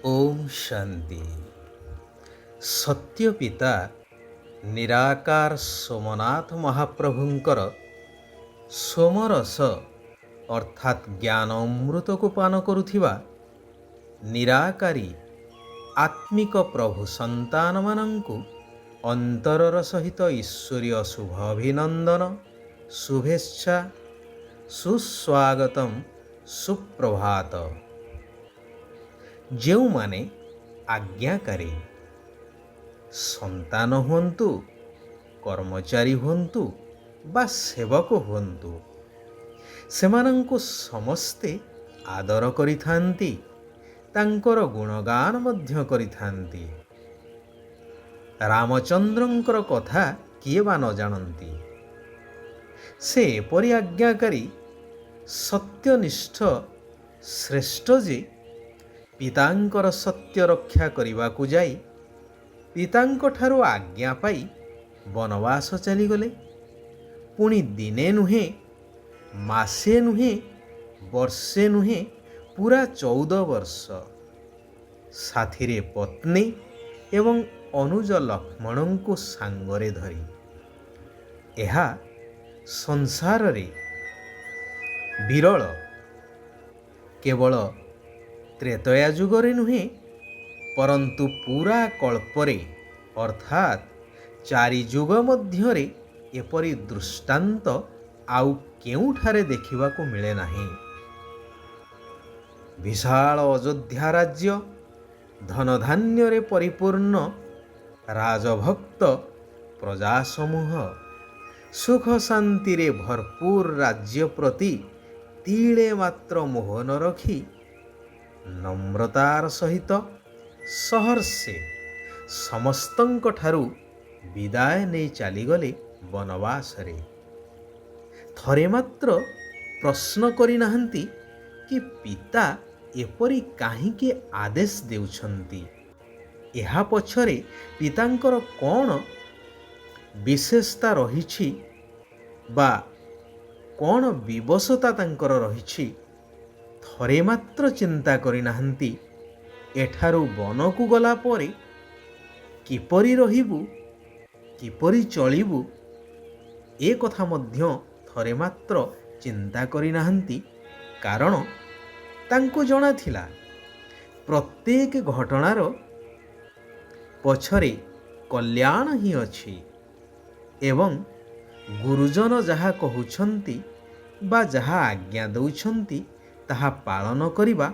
ओम शांति। सत्य पिता निराकार सोमनाथ महाप्रभुंकर सोमरस अर्थात ज्ञान अमृत को पान करुथिबा निराकारी आत्मिक प्रभु संतान मानंकु अंतरर सहित ईश्वरीय शुभ अभिनंदन शुभेच्छा सुस्वागतम सुप्रभात। ଯେଉଁମାନେ ଆଜ୍ଞାକାରୀ ସନ୍ତାନ ହୁଅନ୍ତୁ, କର୍ମଚାରୀ ହୁଅନ୍ତୁ ବା ସେବକ ହୁଅନ୍ତୁ, ସେମାନଙ୍କୁ ସମସ୍ତେ ଆଦର କରିଥାନ୍ତି, ତାଙ୍କର ଗୁଣଗାନ ମଧ୍ୟ କରିଥାନ୍ତି। ରାମଚନ୍ଦ୍ରଙ୍କର କଥା କିଏ ବା ନ ଜାଣନ୍ତି। ସେ ଏପରି ଆଜ୍ଞାକାରୀ ସତ୍ୟନିଷ୍ଠ ଶ୍ରେଷ୍ଠ ଯେ ପିତାଙ୍କର ସତ୍ୟ ରକ୍ଷା କରିବାକୁ ଯାଇ ପିତାଙ୍କଠାରୁ ଆଜ୍ଞା ପାଇ ବନବାସ ଚାଲିଗଲେ। ପୁଣି ଦିନେ ନୁହେଁ, ମାସେ ନୁହେଁ, ବର୍ଷେ ନୁହେଁ, ପୁରା 14 ବର୍ଷ ସାଥିରେ ପତ୍ନୀ ଏବଂ ଅନୁଜ ଲକ୍ଷ୍ମଣଙ୍କୁ ସାଙ୍ଗରେ ଧରି। ଏହା ସଂସାରରେ ବିରଳ। କେବଳ ତ୍ରେତୟା ଯୁଗରେ ନୁହେଁ, ପରନ୍ତୁ ପୁରା କଳ୍ପରେ ଅର୍ଥାତ୍ 4 ଯୁଗ ମଧ୍ୟରେ ଏପରି ଦୃଷ୍ଟାନ୍ତ ଆଉ କେଉଁଠାରେ ଦେଖିବାକୁ ମିଳେ ନାହିଁ। ବିଶାଳ ଅଯୋଧ୍ୟା ରାଜ୍ୟ ଧନଧାନ୍ୟରେ ପରିପୂର୍ଣ୍ଣ, ରାଜଭକ୍ତ ପ୍ରଜା ସମୂହ, ସୁଖ ଶାନ୍ତିରେ ଭରପୁର ରାଜ୍ୟ ପ୍ରତି ତିଳେ ମାତ୍ର ମୋହ ନ ରଖି ନମ୍ରତାର ସହିତ ସହର୍ଷେ ସମସ୍ତଙ୍କଠାରୁ ବିଦାୟ ନେଇ ଚାଲିଗଲେ ବନବାସରେ। ଥରେ ମାତ୍ର ପ୍ରଶ୍ନ କରିନାହାନ୍ତି କି ପିତା ଏପରି କାହିଁକି ଆଦେଶ ଦେଉଛନ୍ତି? ଏହା ପଛରେ ପିତାଙ୍କର କ'ଣ ବିଶେଷତା ରହିଛି ବା କ'ଣ ବିବଶତା ତାଙ୍କର ରହିଛି? ଥରେ ମାତ୍ର ଚିନ୍ତା କରିନାହାନ୍ତି ଏଠାରୁ ବନକୁ ଗଲା ପରେ କିପରି ରହିବୁ, କିପରି ଚଳିବୁ? ଏ କଥା ମଧ୍ୟ ଥରେ ମାତ୍ର ଚିନ୍ତା କରିନାହାନ୍ତି। କାରଣ ତାଙ୍କୁ ଜଣାଥିଲା ପ୍ରତ୍ୟେକ ଘଟଣାର ପଛରେ କଲ୍ୟାଣ ହିଁ ଅଛି ଏବଂ ଗୁରୁଜନ ଯାହା କହୁଛନ୍ତି ବା ଯାହା ଆଜ୍ଞା ଦେଉଛନ୍ତି ତାହା ପାଳନ କରିବା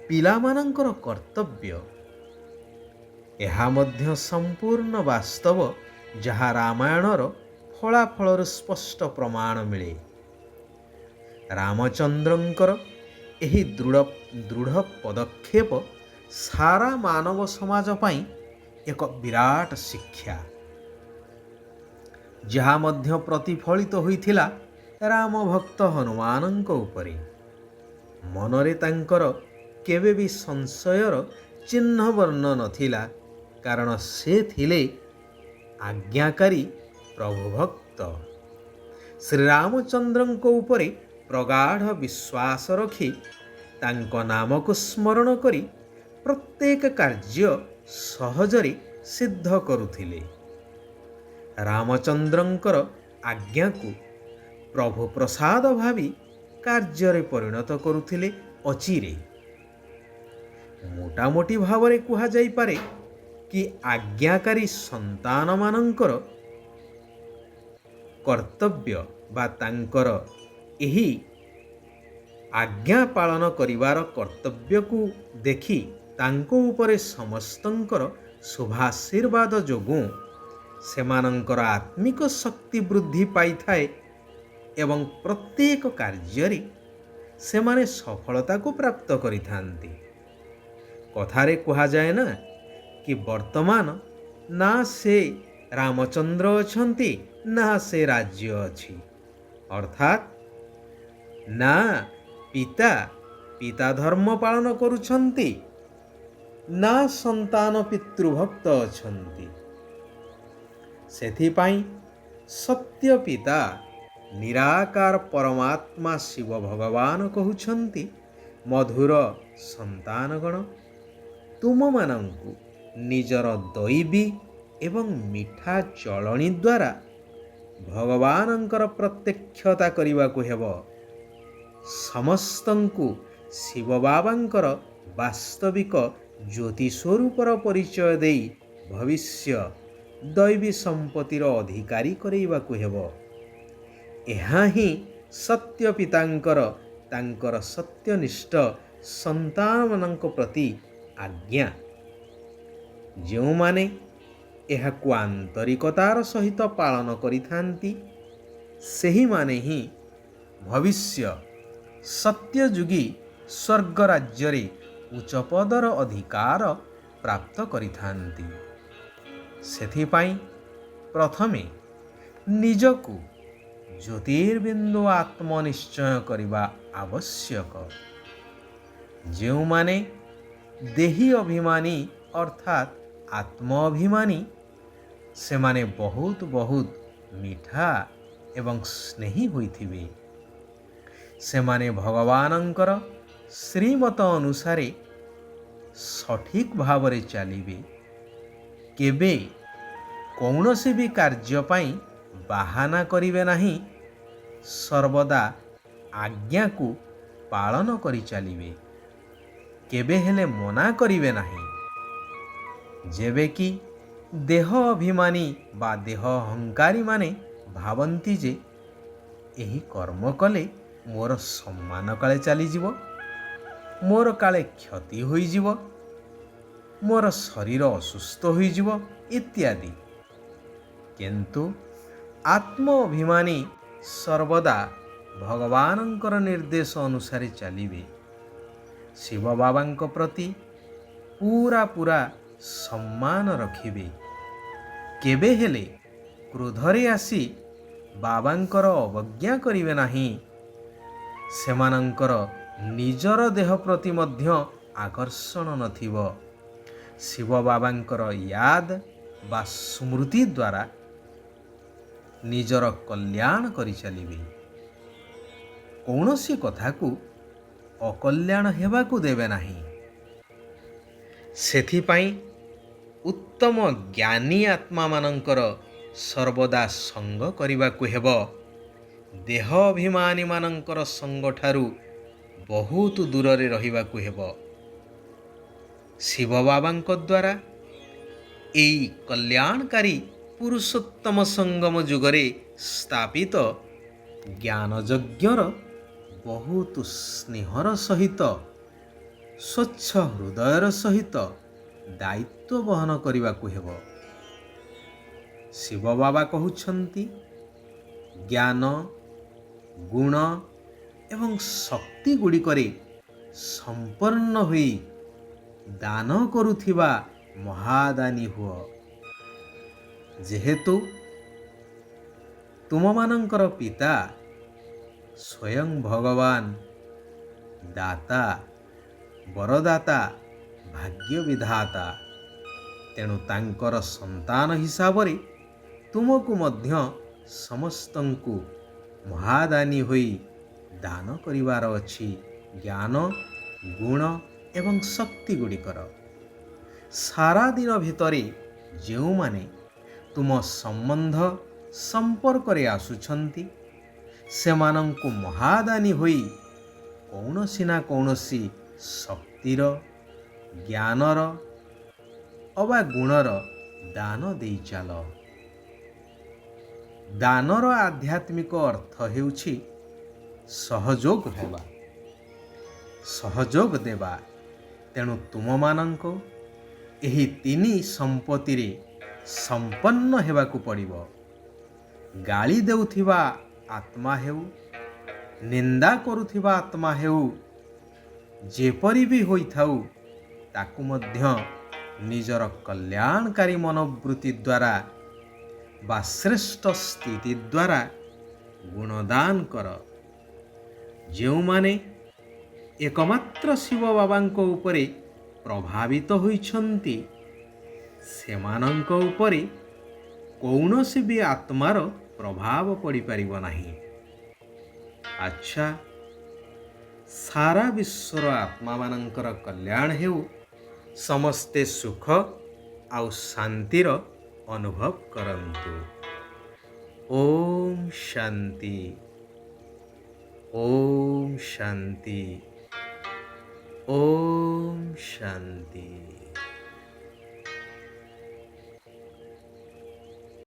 ପିଲାମାନଙ୍କର କର୍ତ୍ତବ୍ୟ। ଏହା ମଧ୍ୟ ସମ୍ପୂର୍ଣ୍ଣ ବାସ୍ତବ, ଯାହା ରାମାୟଣର ଫଳାଫଳରୁ ସ୍ପଷ୍ଟ ପ୍ରମାଣ ମିଳେ। ରାମଚନ୍ଦ୍ରଙ୍କର ଏହି ଦୃଢ଼ ପଦକ୍ଷେପ ସାରା ମାନବ ସମାଜ ପାଇଁ ଏକ ବିରାଟ ଶିକ୍ଷା, ଯାହା ମଧ୍ୟ ପ୍ରତିଫଳିତ ହୋଇଥିଲା ରାମ ଭକ୍ତ ହନୁମାନଙ୍କ ଉପରେ। ମନରେ ତାଙ୍କର କେବେ ବି ସଂଶୟର ଚିହ୍ନ ବର୍ଣ୍ଣ ନଥିଲା, କାରଣ ସେ ଥିଲେ ଆଜ୍ଞାକାରୀ ପ୍ରଭୁ ଭକ୍ତ। ଶ୍ରୀରାମଚନ୍ଦ୍ରଙ୍କ ଉପରେ ପ୍ରଗାଢ଼ ବିଶ୍ୱାସ ରଖି ତାଙ୍କ ନାମକୁ ସ୍ମରଣ କରି ପ୍ରତ୍ୟେକ କାର୍ଯ୍ୟ ସହଜରେ ସିଦ୍ଧ କରୁଥିଲେ। ରାମଚନ୍ଦ୍ରଙ୍କର ଆଜ୍ଞାକୁ ପ୍ରଭୁ ପ୍ରସାଦ ଭାବି କାର୍ଯ୍ୟରେ ପରିଣତ କରୁଥିଲେ ଅଚିରେ। ମୋଟାମୋଟି ଭାବରେ କୁହାଯାଇପାରେ କି ଆଜ୍ଞାକାରୀ ସନ୍ତାନମାନଙ୍କର କର୍ତ୍ତବ୍ୟ ବା ତାଙ୍କର ଏହି ଆଜ୍ଞା ପାଳନ କରିବାର କର୍ତ୍ତବ୍ୟକୁ ଦେଖି ତାଙ୍କ ଉପରେ ସମସ୍ତଙ୍କର ଶୁଭାଶୀର୍ବାଦ ଯୋଗୁଁ ସେମାନଙ୍କର ଆତ୍ମିକ ଶକ୍ତି ବୃଦ୍ଧି ପାଇଥାଏ ଏବଂ ପ୍ରତ୍ୟେକ କାର୍ଯ୍ୟରେ ସେମାନେ ସଫଳତାକୁ ପ୍ରାପ୍ତ କରିଥାନ୍ତି। କଥାରେ କୁହାଯାଏ ନା କି ବର୍ତ୍ତମାନ ନା ସେ ରାମଚନ୍ଦ୍ର ଅଛନ୍ତି ନା ସେ ରାଜ୍ୟ ଅଛି, ଅର୍ଥାତ୍ ନା ପିତା ଧର୍ମ ପାଳନ କରୁଛନ୍ତି, ନା ସନ୍ତାନ ପିତୃଭକ୍ତ ଅଛନ୍ତି। ସେଥିପାଇଁ ସତ୍ୟ ପିତା ନିରାକାର ପରମାତ୍ମା ଶିବ ଭଗବାନ କହୁଛନ୍ତି, ମଧୁର ସନ୍ତାନଗଣ, ତୁମମାନଙ୍କୁ ନିଜର ଦୈବୀ ଏବଂ ମିଠା ଚଳଣି ଦ୍ୱାରା ଭଗବାନଙ୍କର ପ୍ରତ୍ୟକ୍ଷତା କରିବାକୁ ହେବ। ସମସ୍ତଙ୍କୁ ଶିବ ବାବାଙ୍କର ବାସ୍ତବିକ ଜ୍ୟୋତି ସ୍ୱରୂପର ପରିଚୟ ଦେଇ ଭବିଷ୍ୟ ଦୈବୀ ସମ୍ପତ୍ତିର ଅଧିକାରୀ କରାଇବାକୁ ହେବ। ଏହା ହିଁ ସତ୍ୟ ପିତାଙ୍କର ତାଙ୍କର ସତ୍ୟନିଷ୍ଠ ସନ୍ତାନମାନଙ୍କ ପ୍ରତି ଆଜ୍ଞା। ଯେଉଁମାନେ ଏହାକୁ ଆନ୍ତରିକତାର ସହିତ ପାଳନ କରିଥାନ୍ତି ସେହିମାନେ ହିଁ ଭବିଷ୍ୟ ସତ୍ୟଯୁଗୀ ସ୍ୱର୍ଗ ରାଜ୍ୟରେ ଉଚ୍ଚ ପଦର ଅଧିକାର ପ୍ରାପ୍ତ କରିଥାନ୍ତି। ସେଥିପାଇଁ ପ୍ରଥମେ ନିଜକୁ ଜ୍ୟୋତିର୍ବିନ୍ଦୁ ଆତ୍ମନିଶ୍ଚୟ କରିବା ଆବଶ୍ୟକ। ଯେଉଁମାନେ ଦେହୀ ଅଭିମାନୀ ଅର୍ଥାତ୍ ଆତ୍ମ ଅଭିମାନୀ ସେମାନେ ବହୁତ ମିଠା ଏବଂ ସ୍ନେହୀ ହୋଇଥିବେ। ସେମାନେ ଭଗବାନଙ୍କର ଶ୍ରୀମତ ଅନୁସାରେ ସଠିକ୍ ଭାବରେ ଚାଲିବେ। କେବେ କୌଣସି ବି କାର୍ଯ୍ୟ ପାଇଁ ବାହାନା କରିବେ ନାହିଁ। ସର୍ବଦା ଆଜ୍ଞାକୁ ପାଳନ କରି ଚାଲିବେ। କେବେ ହେଲେ ମନା କରିବେ ନାହିଁ। ଯେବେ କି ଦେହ ଅଭିମାନୀ ବା ଦେହ ଅହଙ୍କାରୀମାନେ ଭାବନ୍ତି ଯେ ଏହି କର୍ମ କଲେ ମୋର ସମ୍ମାନ କାଳେ ଚାଲିଯିବ, ମୋର କାଳେ କ୍ଷତି ହୋଇଯିବ, ମୋର ଶରୀର ଅସୁସ୍ଥ ହୋଇଯିବ ଇତ୍ୟାଦି। କିନ୍ତୁ ଆତ୍ମ ଅଭିମାନୀ ସର୍ବଦା ଭଗବାନଙ୍କର ନିର୍ଦ୍ଦେଶ ଅନୁସାରେ ଚାଲିବେ। ଶିବ ବାବାଙ୍କ ପ୍ରତି ପୂରା ସମ୍ମାନ ରଖିବେ। କେବେ ହେଲେ କ୍ରୋଧରେ ଆସି ବାବାଙ୍କର ଅବଜ୍ଞା କରିବେ ନାହିଁ। ସେମାନଙ୍କର ନିଜର ଦେହ ପ୍ରତି ମଧ୍ୟ ଆକର୍ଷଣ ନଥିବ। ଶିବ ବାବାଙ୍କର ୟାଦ ବା ସ୍ମୃତି ଦ୍ୱାରା ନିଜର କଲ୍ୟାଣ କରିଚାଲିବେ। କୌଣସି କଥାକୁ ଅକଲ୍ୟାଣ ହେବାକୁ ଦେବେ ନାହିଁ। ସେଥିପାଇଁ ଉତ୍ତମ ଜ୍ଞାନୀ ଆତ୍ମାମାନଙ୍କର ସର୍ବଦା ସଙ୍ଗ କରିବାକୁ ହେବ। ଦେହ ଅଭିମାନୀମାନଙ୍କର ସଙ୍ଗଠାରୁ ବହୁତ ଦୂରରେ ରହିବାକୁ ହେବ। ଶିବ ବାବାଙ୍କ ଦ୍ୱାରା ଏହି କଲ୍ୟାଣକାରୀ ପୁରୁଷୋତ୍ତମ ସଙ୍ଗମ ଯୁଗରେ ସ୍ଥାପିତ ଜ୍ଞାନ ଯଜ୍ଞର ବହୁତ ସ୍ନେହର ସହିତ ସ୍ୱଚ୍ଛ ହୃଦୟର ସହିତ ଦାୟିତ୍ୱ ବହନ କରିବାକୁ ହେବ। ଶିବ ବାବା କହୁଛନ୍ତି, ଜ୍ଞାନ, ଗୁଣ ଏବଂ ଶକ୍ତି ଗୁଡ଼ିକରେ ସମ୍ପନ୍ନ ହୋଇ ଦାନ କରୁଥିବା ମହାଦାନୀ ହୁଅ। ଯେହେତୁ ତୁମମାନଙ୍କର ପିତା ସ୍ୱୟଂ ଭଗବାନ ଦାତା, ବରଦାତା, ଭାଗ୍ୟ ବିଧାତା, ତେଣୁ ତାଙ୍କର ସନ୍ତାନ ହିସାବରେ ତୁମକୁ ମଧ୍ୟ ସମସ୍ତଙ୍କୁ ମହାଦାନୀ ହୋଇ ଦାନ କରିବାର ଅଛି ଜ୍ଞାନ, ଗୁଣ ଏବଂ ଶକ୍ତି ଗୁଡ଼ିକର। ସାରା ଦିନ ଭିତରେ ଯେଉଁମାନେ ତୁମ ସମ୍ପର୍କରେ ଆସୁଛନ୍ତି ସେମାନଙ୍କୁ ମହାଦାନୀ ହୋଇ କୌଣସି ନା କୌଣସି ଶକ୍ତିର, ଜ୍ଞାନର ଅବା ଗୁଣର ଦାନ ଦେଇ ଚାଲ। ଦାନର ଆଧ୍ୟାତ୍ମିକ ଅର୍ଥ ହେଉଛି ସହଯୋଗ ହେବା, ସହଯୋଗ ଦେବା। ତେଣୁ ତୁମମାନଙ୍କୁ ଏହି ତିନି ସମ୍ପତ୍ତିରେ ସମ୍ପନ୍ନ ହେବାକୁ ପଡ଼ିବ। ଗାଳି ଦେଉଥିବା ଆତ୍ମା ହେଉ, ନିନ୍ଦା କରୁଥିବା ଆତ୍ମା ହେଉ, ଯେପରି ବି ହୋଇଥାଉ ତାକୁ ମଧ୍ୟ ନିଜର କଲ୍ୟାଣକାରୀ ମନୋବୃତ୍ତି ଦ୍ୱାରା ବା ଶ୍ରେଷ୍ଠ ସ୍ଥିତି ଦ୍ୱାରା ଗୁଣଦାନ କର। ଯେଉଁମାନେ ଏକମାତ୍ର ଶିବ ବାବାଙ୍କ ଉପରେ ପ୍ରଭାବିତ ହୋଇଛନ୍ତି ସେମାନଙ୍କ ଉପରେ କୌଣସି ବି ଆତ୍ମାର ପ୍ରଭାବ ପଡ଼ିପାରିବ ନାହିଁ। ଆଚ୍ଛା, ସାରା ବିଶ୍ୱର ଆତ୍ମାମାନଙ୍କର କଲ୍ୟାଣ ହେଉ ସମସ୍ତେ ସୁଖ ଆଉ ଶାନ୍ତିର ଅନୁଭବ କରନ୍ତୁ। ଓମ୍ ଶାନ୍ତି। ଓମ୍ ଶାନ୍ତି। ଓମ୍ ଶାନ୍ତି।